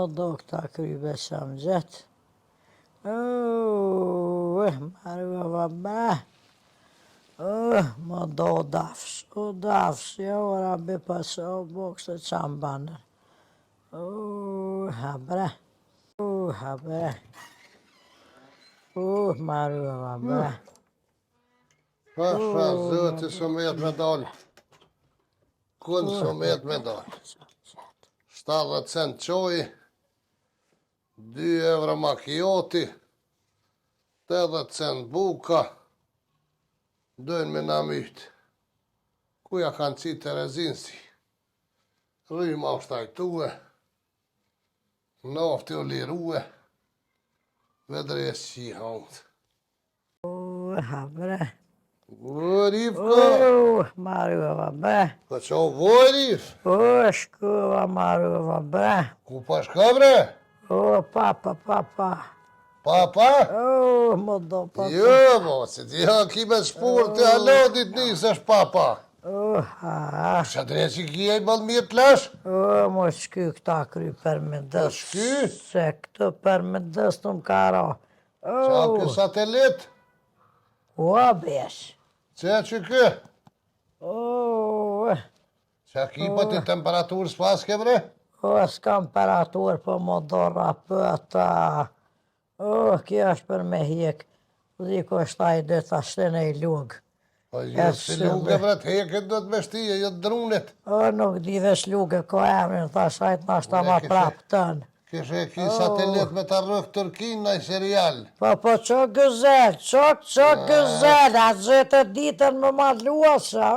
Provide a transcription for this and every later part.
më do këta krybe që më gjetë. Marua be. Më do o dafsh, ja ora be pas o boks të qambanër. Habre. Habre. Marua be. Pasha, zëti së me jetë me dalë. Kënë së me jetë me dalë. 70 cent qoj, 2 euro macchiati, 80 cent buka, dojnë me na mytë. Kuja kanë qitë të rezinsi. Rryma është ajtue, nafti o lirue, vedres që i hangët. Habre. Rif ka? Marua be. Ka qa voj Rif? Shkova marua be. Ku pa shka bre? Papa. Papa? Më do papa. Jo, mosi, ti ha ki me shpur të halodit nisesh papa. Qa të që ki e i balmirë të lash? Më shky këta kry për me dës. Shky? Se këtë për me dës të më kara. Qa kë satelit? Besh. Qa që kë? Oh, Qa ki po të temperaturë s'paske bre? s'kam temperaturë po më dora pëta. Kjo është për me hjek. Diko është taj dhe ta shtene i lugë. Po jo, si luge bre të heket do të beshtije, jo të drunit. Nuk di vesh lugë ko emrin, ta shajt ma shta ma prapë tënë. Kishe ki satelit me të rrëk Turkin në i serial. Po që gëzel, që gëzel, a gjithë ditën më ma luasa,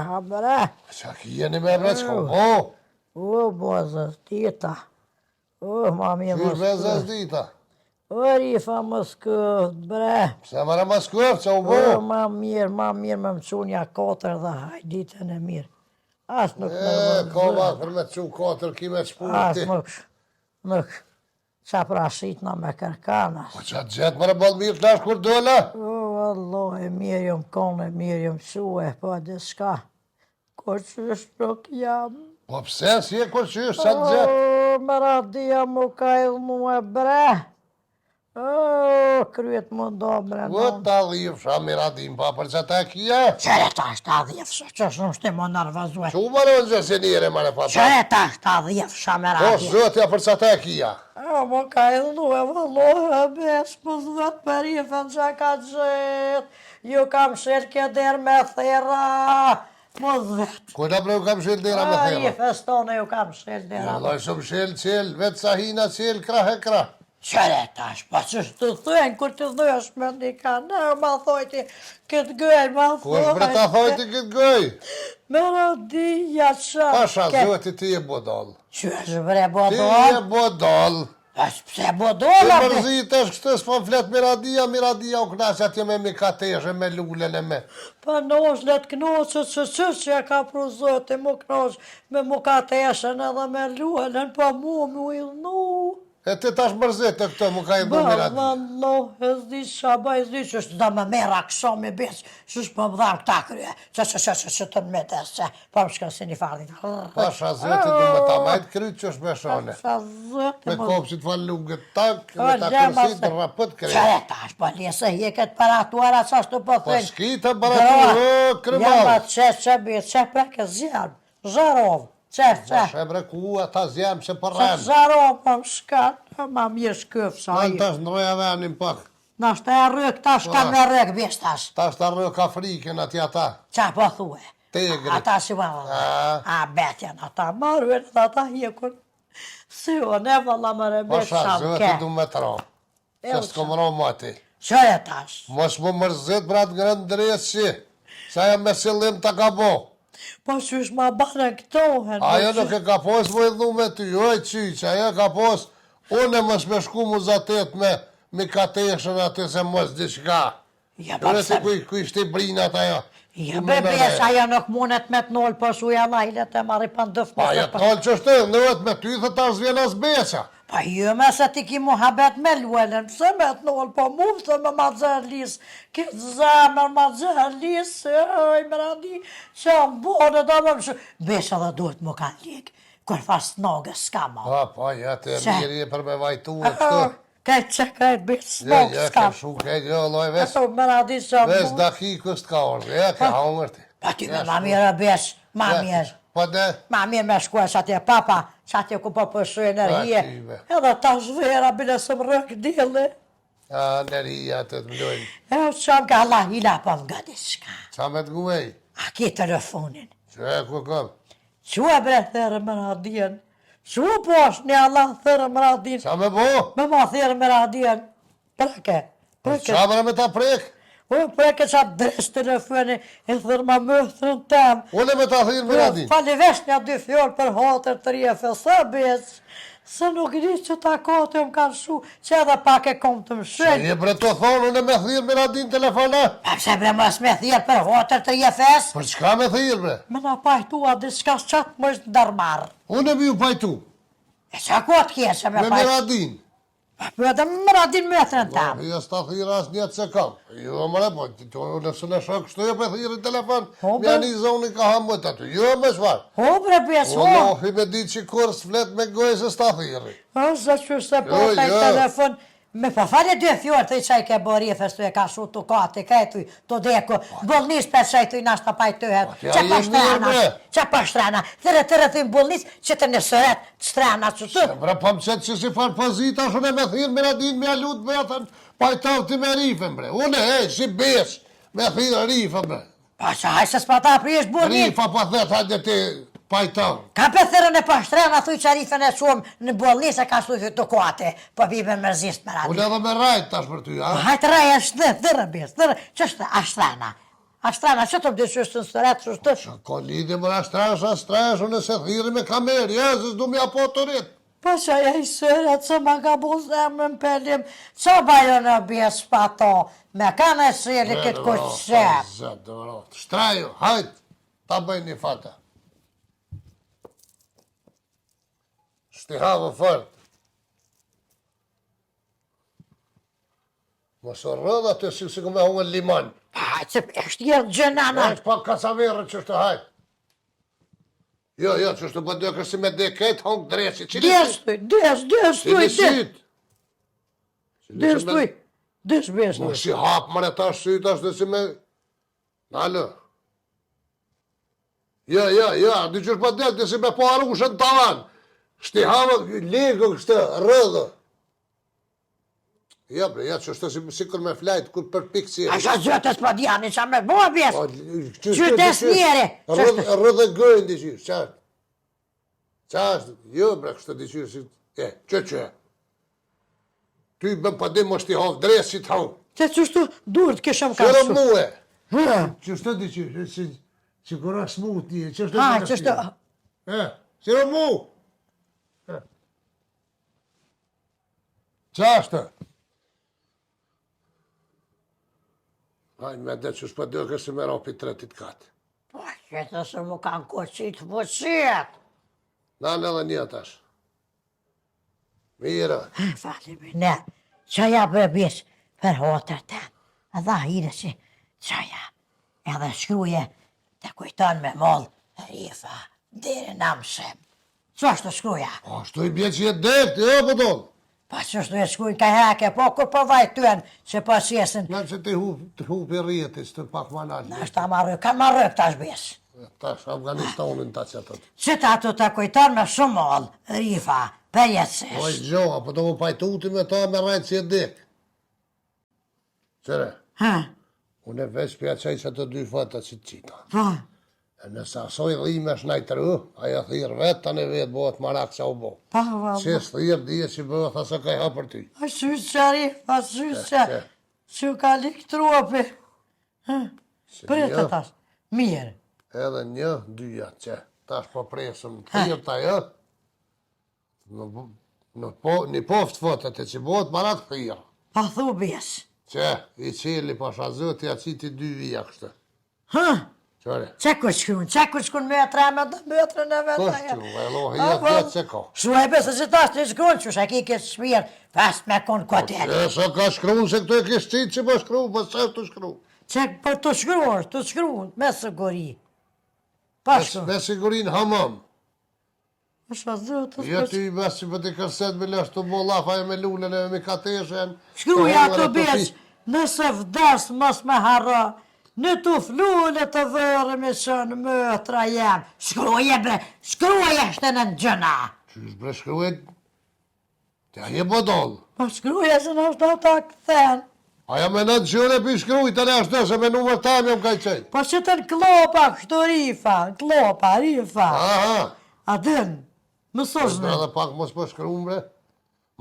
habre. Qa ki jeni me bre qko, Bozës, dita. Ma mirë më Qysh bezës dita? Rifa më skëft, bre. Pse mëra më skëft, qa u bo? Ma mirë me më qunja 4 dhe haj, ditën e mirë. As nuk në vëzë. Ka vakë për me të qu 4 ki me shpurti. Nuk, qa prashit na me kërkanas. Po qa të gjetë mëra balë mirë të lash kur dola? Allah, e mirë jom kone, mirë jom quë, po dhe shka. Ko qysh nuk jam. Po pse si e kur qysh, qa të gjetë? Më radia mu ka idhë mu e bre. Kryet më do bre. Po ta dhifsha miradim pa për që ta kia? Qere ta është ta dhjefsha, që është në shte më nërvazue. Që u maron gjëse njëre mare pa ta? Qere ta është ta dhjefsha me Po radia. zëtja për që ta kia? Më ka idhë e vëllohë, besh, më zvet për i fën që ka gjithë. Ju kam shirë këder me thera. Më zvet. Kujta bre u kam shil dera me thera? I festone ju kam shirë dera. Allah shumë shil qil, vetë sa hina qil, krah e krah. Qere tash, pa që të thënë, kur të dhësh me ndika, ne ma thojti këtë gëj, ma thojti. Kush bre ta thojti këtë gëj? Me radia qa. Pasha zëti ti e bodal. Që është bre Ti bodol? e bodal. është pse Ti bodola? mërzit është kështë s'po flet miradia u knasë atje me mikateshe, me lullën e me. Pa nosh let knoqë që ja ka pru zoti mu knoqë me mukateshen edhe me lullën, pa mu idhnu. E ti tash mërzit e këtë mu ka i bu miradia. Allah, e zdi shaba, e zdi që është da me mera kësa me besë, që është për më dharë këta krye, që të në metes, që pa më shka si një fardit. Pasha zëti du me ta majtë kryt që është me shone. Pasha zëti Me më... kopësit fan lungët tak, me ta kërësit në rapët kryt. Qere tash, po lese hjeket paratuara që ashtu po Po thënë. shkita baratur, krymar. Jama që bitë, që preke zjarë, zharovë, që. Shebre ku ata zjem që për rem. Zharovë, po më shkatë, ma mirë shkyfë sa Në i. tash ndroja venin pak. Në është e rëk, tash ka me rëk, bish tash. Tash ta rëk Afrikën ati ata. Qa po thue? Tegri. Ata si ma valla. A betjen, ata marrën, ata hjekun. Si o, ne valla më remet Pasha shamë zëti ke. du me të ro. Që s'kom ro mati. Që e tash? Mos më mërzit brat grën dresë që. Sa jam me sillim të ka bo. Po që është ma bane këtohen. Ajo nuk e ka pos më idhu me ty, oj qyq, ajo ka pos. Unë e mos me shku muzatet me kateshën aty se mos diçka. Ja, Dore përse. se kuj shti brinat ajo. Ja, bebes, ajo nuk mundet me t'noll, po shuja lajlet e marri pandëf. Ajo t'kallë që shtë, nëhet me ty dhe ta zvjen as beqa. Pa jo me se ti ki muhabet me luelen, pse me t'noll, po mu pëse me ma dzërlis, këtë zemër ma dzërlis, oj, më randi, që më bode da më më shumë. Besha dhe duhet më kanë lik, kur fas nogës s'ka ma. Pa, ja, të mirë për me vajtu e kështu. Kajtë që kajtë bitë Ja, snogë ja, s'ka. ke shu, loj, ves. Ato më radi që Ves dakikës t'ka orë, ja, ke hongër ti. Pa ty me ma mirë besh, ma mirë. Pa ne? Ma mirë me shkuaj që atje papa, që atje ku po përshu energie. Pa ty me. Edhe ta zvera bile së më rëk dile. Energia të të mdojnë. E o që ka Allah hila po nga diska. Qa me t'guej? A ki telefonin. Që e ku kom? Që e bre thërë më radien. Që po është një Allah thërë më radien. Qa me bo? Me ma thërë më radien. Preke. Qa me me ta prek? Unë preke që atë dres telefoni e thërë ma mëthërën tem. Une me ta thirë me radin. Fali vesh një 2 fjallë për hatër të rje fësë, bez. Se nuk një që ta kote më kanë shu, që edhe pak e kom të më Që shenjë. je bre të thonë, une me thirë me radin telefona? Pa pse bre mos me thirë për hatër të rje fesë? Për çka me thirë bre? Me na pajtua diska qatë më është ndarmarë. Une mi ju pajtu. E që kote kjeshe me Me pajtu? radin. Po edhe më radin më thërën tam. Jo s'ta thirë as një që kam. Jo mëre, po, nëse në shok kështu jo pe thirë telefon, Po, me një zoni ka hamët aty. Jo me shfar. Ho bre bes, O ho. lohi me di që kur s'flet me gojë se s'ta thirë. O, zë që se po Jo, taj jo. telefon. Me po fale 2 fjorë të i qaj ke bërë i festu e ka shu të kate, kajtu të deku, bollnis për qaj të i nashtë të pajtohet, ja që je pa mirë, shtrana, bre. që pa shtrana, të të i bollnis që të në sëret të shtrana që të. Bre, po më qëtë që si farë pozita, shune me thirë me radin, me alut, me atën, pajtav ti me rifën, bre. Une, si besh, me thirë rifën, bre. Pa që haj se s'pa ta prish bollnis. Rifa pa thet, hajde ti, pajtav. Ka për thërën e pa shtrana, thuj që rifën e shumë në bollnis e ka shtu të kate, po vive mërzisht me radin. Une edhe me rajt tash për ty, ha? Hajtë raja është thërë bes, thërë, që është ashtrana? Ashtrana, që të më dyshë të në sëret, që është të? Ko lidi më ashtrash, une se thiri me kamer, jezës du mi apo të rritë. Po që e i sëret, që ma ka bu zemë në pelim, që bajo në bjes pa to, me ka në shirë këtë kushtë shep. Shtraju, hajt, ta bëjnë një fata. Shti havë fërë. Mos o rrëdha të si ku me hungën liman. Hajtë, që është jërë gjënana. Hajt pa kacaverë që është hajt. Jo, që është për dëkër si me deket, hongë dresi. Destuj, Cili destuj, bes. Nuk si hapë mërë ta syt është dhe si me... Nalë. Jo, dy qështë për delë, dhe si me po arushën të tavan. Shti havë, ligë kështë, rrëdhë. Ja, bre, që është si kër me flajtë, kur për pikë si... A që zëtës pa djani, që me bua bes. Qytes njeri. Rrëdhë gëjnë di qyrë, qartë. Qartë, jo, bre, kështë di qyrë, si... që. Ty bëm pa dim është i havë dresë si të havë. Që shtu durët këshëm ka Qërë shu. muë. Ha, Që është di qyrë, që kura smut një, që është ha, që shtu... Qërë mu. Qa është? Hajnë me dhe që shpa dëkë si me rapi tretit katë. Po, që të se mu kanë koqit, po qëtë. Nalë edhe një tash. Mira. Falemi, ne, që ja për bis për hotër të, edhe hire si që ja, edhe shkruje të kujton me mollë, rifa, diri në mësëm. Që është të shkruja? O, shtu i bje që jetë dekë, jo po tonë. Pa që është të shkrujnë ka heke, po kur po vajtuen që po qesin, Në që të hupi rjetis, të pak ma nalë. në është ta marrë, kanë marrë këtash bis. Tash, Afganistanin ta që atët. Që ta të të kujton me shumë mollë, rifa, për Oj, jetësish. gjoha, po të mu pajtuti me ta me rajtë që jetë dekë. Qëre, Ha, unë e veç për qaj që të dy fata që të qita. po, E nëse asoj dhime shnajtë rë, aja thirë vetë, ta në vetë bëhet marak që u bo. pa, pa, Që thirë dhije që bëhet, thasa ka i ha për ty. a shysh që rifa, shysh që ka likë trupi. Për e të tash, mirë. Edhe një, dyja, që tash po presëm të thirë ta jo. Një poftë fotët e që bëhet marak thirë. Pa thu bjes. Që, i qeli pasha zëti, a qiti dy vija kështë. Ha, Qëre? që ku shkun metra me dhe metrën e vetë aja. Kështë, e lohi jetë jetë që ka. Shu e besë që ta shtë shkun, që shë ki këtë shpirë, pas me konë kotel. E sa ka shkru se këto e kështë qitë që po shkru, po sa të shkru. Që për të shkruar, me siguri. Pa shkru. Me sigurin hamam. Është zotës. Jo ty mes që për të kërset me lësht të bollafa e me lullën e me kateshen. Shkruja të besh, nëse vdes mos me harro, në të flule të vërë me shënë mëtra jam. Shkruja bre, shkruja shte në gjëna. Qysh bre shkrujet? Të je bodol. Po shkruja se në është ata këthen. Aja me në të gjëre për shkruj të në është se me numër tam jam kaj qej. Po që të në klopa, kështu rifa. Aha. A dën, mësosh Bre me. dhe pak mos për shkru bre.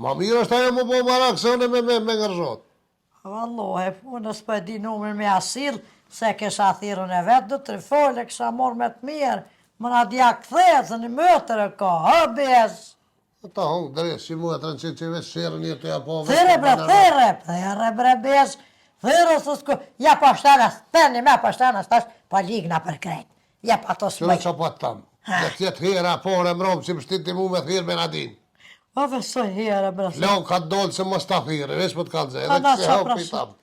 Ma mirë është ajo më po marak se unë me ngërzot. Vallohe, unë s'po e di numër me asil, se kesha thirën e vetë, do të rifole, kisha morë me të mirë, më na dja këthet, se në mëtër e ka, bez. Ta hongë dres, që mu e të rënë që veç shërën një të ja po veç. There bre, bez, there së s'ko, ja pa shtanës, tërni me pa shtanës, tash, pa ligna për krejt, ja pa to Qërë s'mëj. që pa të tamë. Dhe tjetë hera porë e mromë që më shtiti mu me thirë me nadin. O vesoj here, bre, Leon ka dollë se mos ta thirë, veç për të kalë zë, Pa edhe na kësi qa hau pra për i tamë.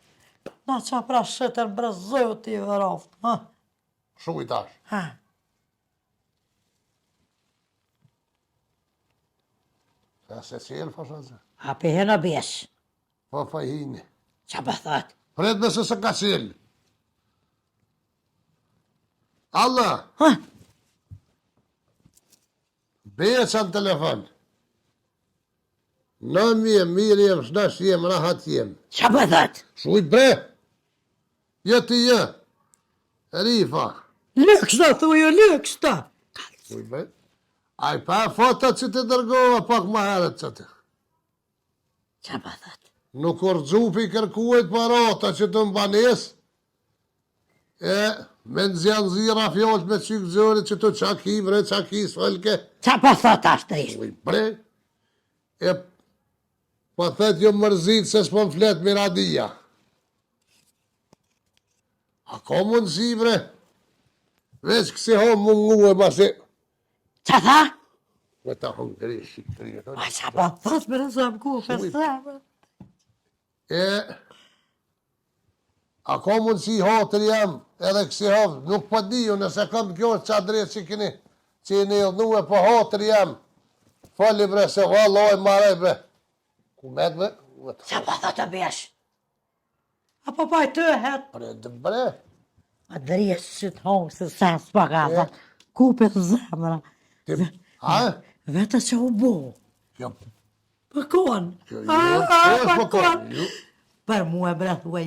na qa pra shëtër bre zoti vëroft, ha, Shumë i tash. ha. Se qelë fasha zë. A pe hena besh, Po fa hini. qa pa thot, Pret nëse se ka qelë. Allah, ha, beje që në telefon. Në mirë jem, shnash jem, rahat jem. qa pa thot, Shujt bre, jë. Rifa. lëks da, thujo lëks da. Shujt bre. A i pa fotat që të dërgova pak ma herët që të. Qa pa thot? Nuk orëgjupi kërkuajt parata që të mbanes, e me nëzjanë zira fjallë me qykë zëri që të qaki bre, qaki s'fëllke. Qa pa thot ashtë trisht? Shujt bre, e pa thet jo mërzit se s'po më flet miradia. A ka mundësi bre, veç kësi ho mungu e masi. Qa tha? Me ta hongri, shikëtëri. A qa pa thot me rëzëm ku, fesëmë. E, a ka mundësi hatër jam, edhe kësi havë, nuk pa diju, nëse kam kjo që adres që kini, që i një dhnu e po hatër jam, fali bre, se valloj marej bre. Ku met bre? Qa pa thot të besh? A pa pa i të het? Bre, dë bre, A dresë që të hongë se sa s'pa ka thot. Ku për zemra? a? Vete që u bo. Kjo, Për konë. kjo, Për jo, konë. Për mu e bre thuaj.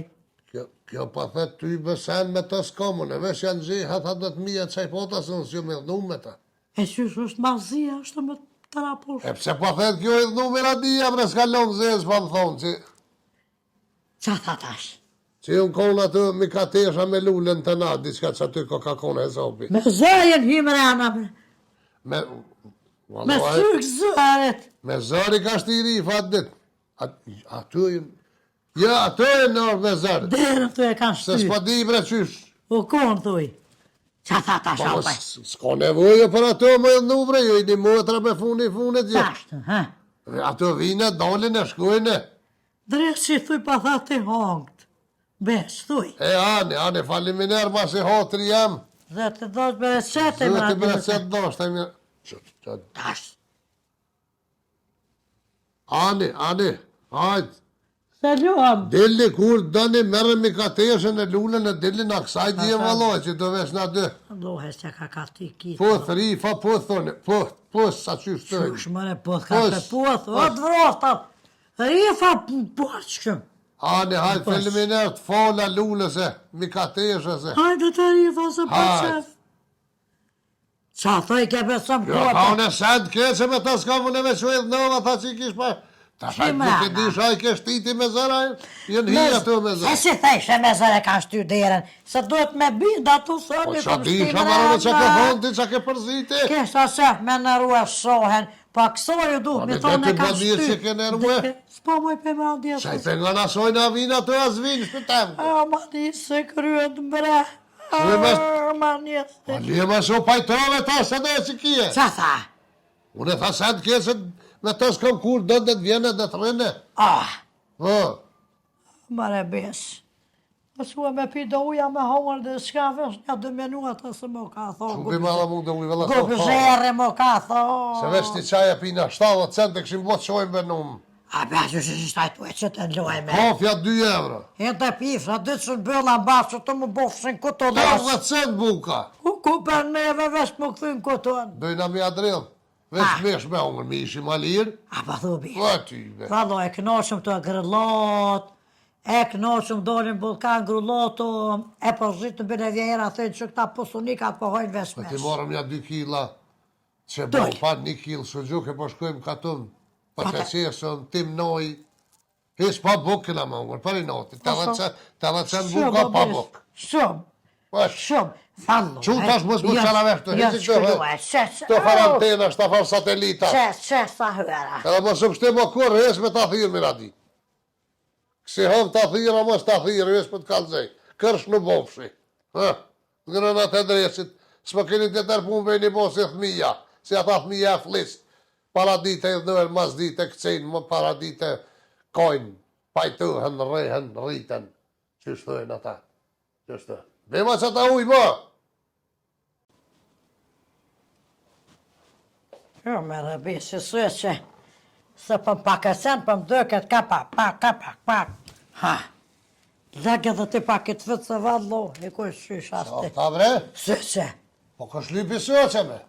kjo pa thet ty bësen me të s'komën, e vesh janë gjiha, tha do të mija qaj pota së nësë ju me dhnu me ta. E qysh është mazia, është me të raposh. E pse pa thet kjo i dhnu me radia, bre, s'ka lonë zezë, pa më thonë, që... Qa tha tash? Që unë konë atë mi ka tesha me lullën të na, diçka që aty ka kone e zopi. Me zëjen himrena bre. Me Me syk zëret. me zëri ka shtiri i fatë dit. Aty ja, aty e nërë me zërë. Derën të e kanë Se shty. s'pa di bre qysh. U konë thuj. Qa tha tash Po apaj? s'ka nevojë për ato me dhu bre, jo i një motra me funit gjë. Tashtë, ha? Ato vine, dolin e shkojnë. Drekë që i thuj pa tha të hongët. Besh, thuj. E ane, faliminer ma se hatri jam. Dhe të dosh me recete më Zëti bre atë. se të dosh, të mirë. Tash. Ane, hajtë. Se luam. Dilli kur dëni merë mi ka teshën e lullën e dilli në kësaj dje valoj që të vesh në dy. Lohes që ka ti kitë. Puth, rifa, puth, thone, puth, sa që shtojnë. Shmëre puth, ka Puth. të puth. O të vrostat. Rifa puth shkëm. Hajde, feliminer të fala lullës e mi ka teshën se. Hajde të rifa se për Hajde. qef. Qa thoj ke besëm Jo, ka kota. unë e send kese me ta s'ka më në veç u edhnova, tha që i kish pa. Ta shaj Qim nuk e rana. di shaj ke shtiti me zëra, jënë hi ato me Se zëra. si thejshe me zëre ka shty derën. Se duhet me bind ato Po sëmi qa di, shamarone që ke fondi, që ke përziti. Kesa shef me nërua shohen, pa kësoju duhet Po, me me thonë dhe e të ka bëndirë shty. që ke nërua. S'po moj pe me andje. Qaj të nga nasojnë avina të azvinë, shpëtem. A, ma njëse kryet bre. Shme mes- A, ma njëse. Po lima shu pajtove ta se dhe që kje. Qa tha? Unë e tha se të kje se me të s'kom kur do dhe të vjene dhe të rëne. Ah, Po, mare besh. Shua me pi do uja me hongër dhe s'ka vesh një 2 minuta se më ka thonë. Shumë për madha mund dhe ujë vëlla Gupi zherë më ka thonë. Se veç një qaja pina 70 cent e këshim bot qojmë be numë. A be që shtajtu e që të nlojme. Kofja 2 euro. E të pifra, dy që në bëlla në bashkë të më bofshin këto dash. 80 cent buka. Ku për neve vesh më këthyn këton. Dojna mi adrel. Veç mesh me ungër, mi ishim alirë. A pa thubi. Va ty be. Valo, e kënoqëm të grëllot, e kënoqëm dolin bulkan grullotu, e po zhitë në bine vjera, thënë që këta pusunikat po hojnë vesh Ti mesh. morëm ja 2 kila. Që bo Doj. pa 1 kil së gjuke po shkojmë katëm. Pa të qesën, tim noj. Hes pa buk këna më ungër, për i noti. 80 cent buka pa buk. Shumë, Vash. shumë, fallo. Qu tash mos më qala vesh të Jo, hizi shkruaj, Të farantena, shta far satelita. Qe, sa hyra. Edhe mos më shte më kur, hes me ta thirë me radi. Kësi hëm ta thirë, a mos ta thirë, hes për të kalzej. Kërsh në bofshi. Në rënat e dresit, s'më keni të tërpun me një mos e thmija. Si ata thmija e flist. Para dite e dhërë, mas dite këcejnë, më para dite kojnë, pajtuhen, rehen, rriten. Që shtojnë ata? Që shtojnë? Bema që ta ujë, më! Jo, me rëbi, si së që se për pakësen, për më dëket pak. Ha, legë dhe ti pak i të vëtë se vallo, i kuj shysh O, asti. ta bre? Së që, Po kësh lypi së që me?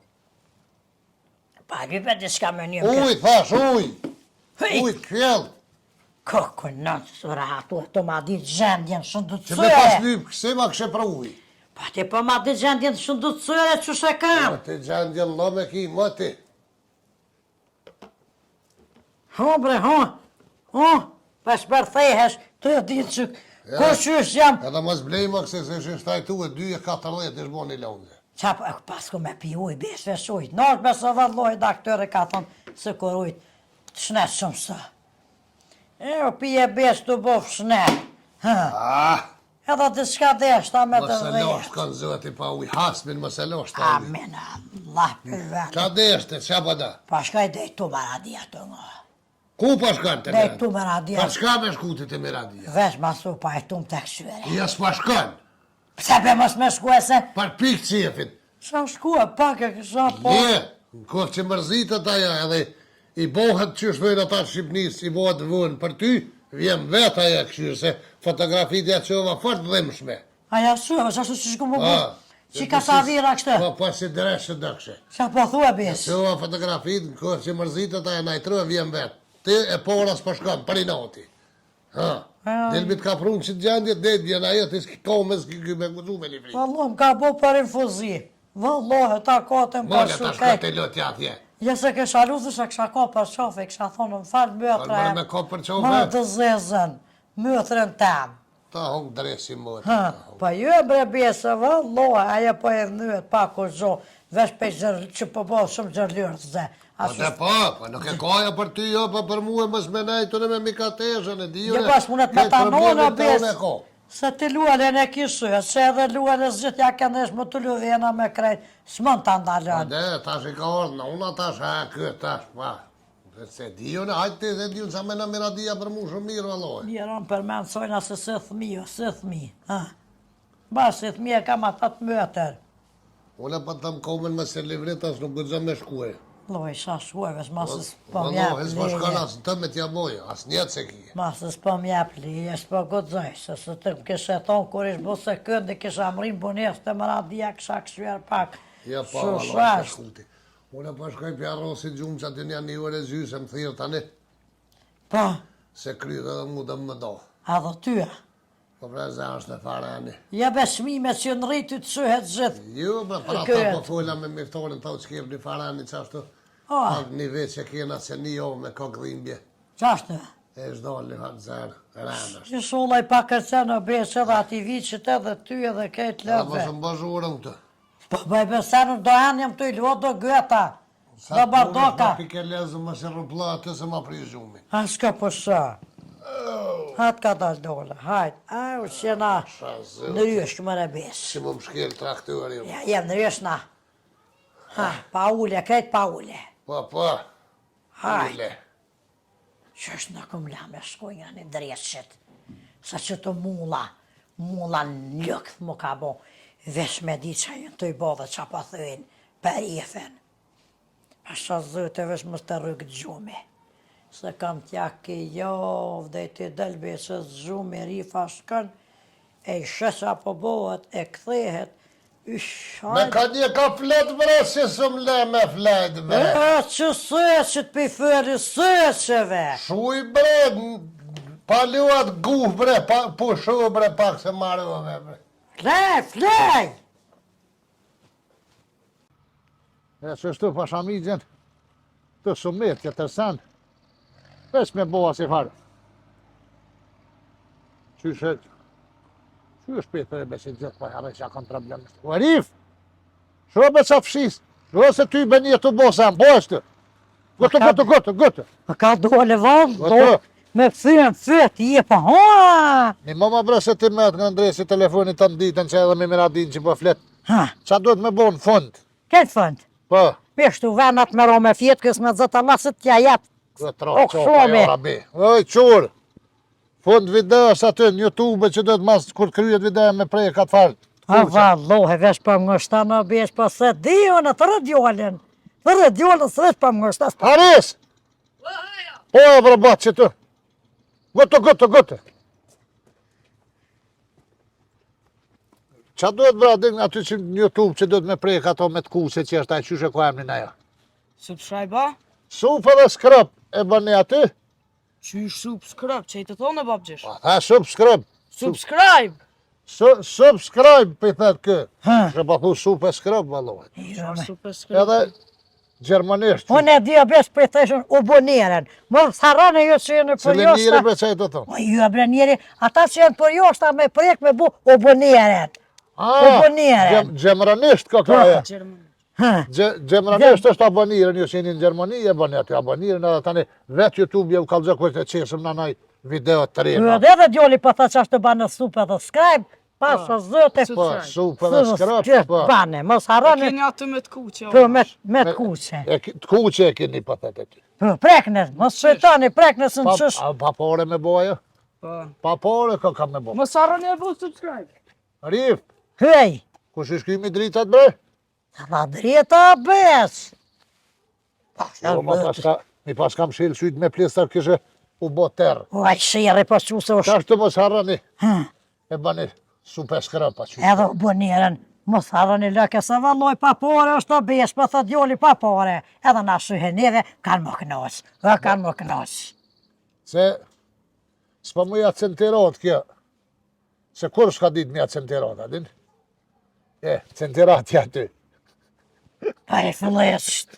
pa lype diska me një më Uj, thash, uj! Hej. Uj, kjell! Koko nënë, së rahatu, të ma di gjendjen shumë Që me pas dëtësëre. lyp, këse ma këshe pra uj. Pa ti po ma di gjendjen shumë dëtësëre që shë kam. Të gjendjen lo me ki, më ti. Ho bre, ho, pa shbërthehesh, të e ditë që ku shysh jam. Edhe mos blej më këse se shë shtajtu e 2,14 ish bo një longe. Qa pas ku me pi uj, besve shujt. Nash me së vëlloj, daktere ka thonë se kur ujt të shnet shumë së. E o pije bes të bof shnet. Ah, Edhe të shka desh ta me të mos e dhe. losht kanë zëti pa uj, hasmin mos e losht ta uj. Amin, Allah për vetë. Qa deshte, qa pa da? Pa shkaj dhe i tu me radia të nga. Ku pa shkan të Dhe i nërë? tu me radia. Pa shka me shkutit e miradia? Vesh ma su pa i tu më të këshyre. Ja s'pa shkan, Pse be mos me shku e se? par pik qefin. Sa shku e pak e kësha po. Je, në kohë që mërzitët aja edhe i bohet që shmejnë ata Shqipnis, i bohet vënë për ty, vjen vetë aja këshyrë, se fotografitja që ova fort dhimshme. Aja su, është ashtu që shku më Ah, bu. Që ka sa vira kështë? Po, po, si dreshe dëkshe. Qa po thua bes? Që ova fotografit, në kohë që mërzitët aja najtrë, vjen vetë. Ti e poras për shkam, për i noti. Ha, delbit ka prunë që të gjendjet, dhe vjen ajo, ti s'ki kome, s'ki me guzu me një frikë. Vallo, më ka bo për infuzi. Vallo, ta kote më ka Mole ta shukaj. shkate lotja atje. Ja se kësha luzu se kësha ka për qofe, kësha thonë më falë mëtra Mërë me ko për qofe? Më të zezën, mëtrën tam. Ta hongë dresi më. Ha, pa ju e bre bese, vallo, aja po e dhënët pa kur zho, vesh pe që po bo shumë gjërlyrë të ze. Po dhe po, nuk e kaja për ty, jo, po për mu e mës me nejtu në me mikateshën e dijo. Jo pas munet me tanonë, bes. Se ti lualen e kisë, se edhe lualen zgjit ja këndesh më të luvena me krejt, s'mën të Po ndalën. dhe, tash i ka orë, në unë tash, këtë tash, pa. Se dijo në, hajtë ti se dijo në sa me në miradia për mu shumë mirë, valoj. Jeron për me nësojna se se thmi. Ba, se thmi e kam atat mëtër. Unë e pa të më komen me se livrit, as nuk gëzëm me shkue. Loj, sa shkueve, s'masës po Valoj, mjep hes ma shkan leje. as në të me t'ja boja, as njetë se ki. Masës po mjep leje, s'po godzoj, se të më kishe thonë, kur ish bu se këndi, kisha mrim bunes të më radia, kisha këshuar pak. Ja pa, valoj, se shkuti. Unë e pa shkoj për arrosit gjumë që aty një një ore zy, se më thirë tani, Po, se kryt edhe mu dhe më do. a dhe tyja. Po pra zë është e farani. Ja besmime që në rritu të shuhet gjithë. Jo, pra para ta Këtë. po fola me miftorin tau që kep një farani qashtu. Ah. Një veç që kena se një jo me kokë dhimbje. Qashtë? E shdojnë një hatë zërë, rëndështë. Që shullaj pa kërcen në besë edhe ati vicit edhe ty edhe kejtë A mos lëve. më bëzhurën këtë. Po bëj besenur do anjem të i luat do gëta. Do bardoka. Sa pike lezë më se rëpla atë se ma pri zhumi. A s'ka përsa. Hatë ka dal dole, hajtë. A u qena Shazë, në rysh këmë rebes. që më më shkel traktori. Ja, jem në rysh na. Ha, pa ule, krejt pa ule. Po, Hajtë. ule. Që është në këm la me shkoj nga një dreshqit. Sa që të mula, mulla në lëkth mu ka bo. Vesh me di që jenë të i bo dhe që pa thëjnë për ifen. Asha zëte vesh më të rëgë gjumi. Se kam tja ke javë dhe ti delbe se gjumi rifa shkën, e i shesha po bohet, e kthehet, Me ka një ka flet bre, si së mle me flet bre. Që sëqët për i fëri sëqëve. Shuj bre, paluat guh bre, pushu bre, pak se marove bre. Flej! E që shtu pashamigjen, të sumet që të sen, veç me boha si farë. Qyshe shpetër e besin gjithë, pa jave që ja kanë problem. U Arif, shro be qa fshis, shro se ty be një të bosa, po është. Gëtë. Më ka dole vëmë, Gëtë. me fyën fyt, je pa ha! Një mama bre se ti met nga ndresi telefonit të nditën që edhe me miradin që po flet. Ha, Qa duhet me bo në fund? këtë fënd. Po, Peshtu venat me ro me fjetë, kësë me zëtë allasit tja jetë. këtë O, roqo, pa shumë. jo rabi. Oj, qurë. Fund videos aty në YouTube që duhet mas kur kryet video me prej ka të farë. A vallohe, vesh për më ngështa në besh, për se di unë të rëdjollin. Të rëdjollin së vesh për më ngështa. Haris! Po e vrabat që të. Gëtë. Qa duhet vradin aty që në YouTube që duhet me prej ka to me të kuse që është ajë qyshe ku emnin ajo? Subscribe-a? Sup edhe skrap e bëni aty? Qysh subscribe, që i të thonë e babgjish? Pa, tha subscribe. Subscribe! Subscribe për i thetë kë. Ha. Shë pa thu sup e skrap, valohet. Qarë subscribe? Edhe gjermanisht. Unë e dhja besh për i theshën u boniren. Më tharane ju që jenë për Cile njëre joshta. për që i të thonë? O ju e bre njeri, ata që jenë për joshta me projekt me bu u boniren. Gjemranisht ka kaja. Gjermani. Gjemranisht është aboniren, ju që jeni në Gjermani, e bëni aty aboniren, edhe tani vetë YouTube je u kalëzë kështë e qesëm në naj video të Ju rejna. edhe dhe djoli për tha që ashtë të banë supe dhe skrajb, pasë zëte, Po, sup edhe skrap, po. bane, mos E harani keni atë me të kuqe. për me të kuqe. Të kuqe e keni për të ty. Për preknes, mos shëtani preknes në qësh. Pa pore me boja? Po. Pa pore ka me bo. Mos harroni e bu subscribe. Rif, Hej, kush i shkymi dritat bre? dha drita bes. Jo, mi pas kam shilë syt me plesa kështë u bo terë. O, aj shire për që se Qa është. është të mos harrani, Hm, e bani supe skrapa që. Edhe u boniren, mos harani lëke se valloj pa pore është të besh, për thë djoli pa pore. Edhe na shyhen neve, kanë më kënos. Kanë më kënos. Se s'pa mu ja centerat kjo. Se kur s'ka dit me ja centerat, adin? Centerat ja ty. Pa e fillesht.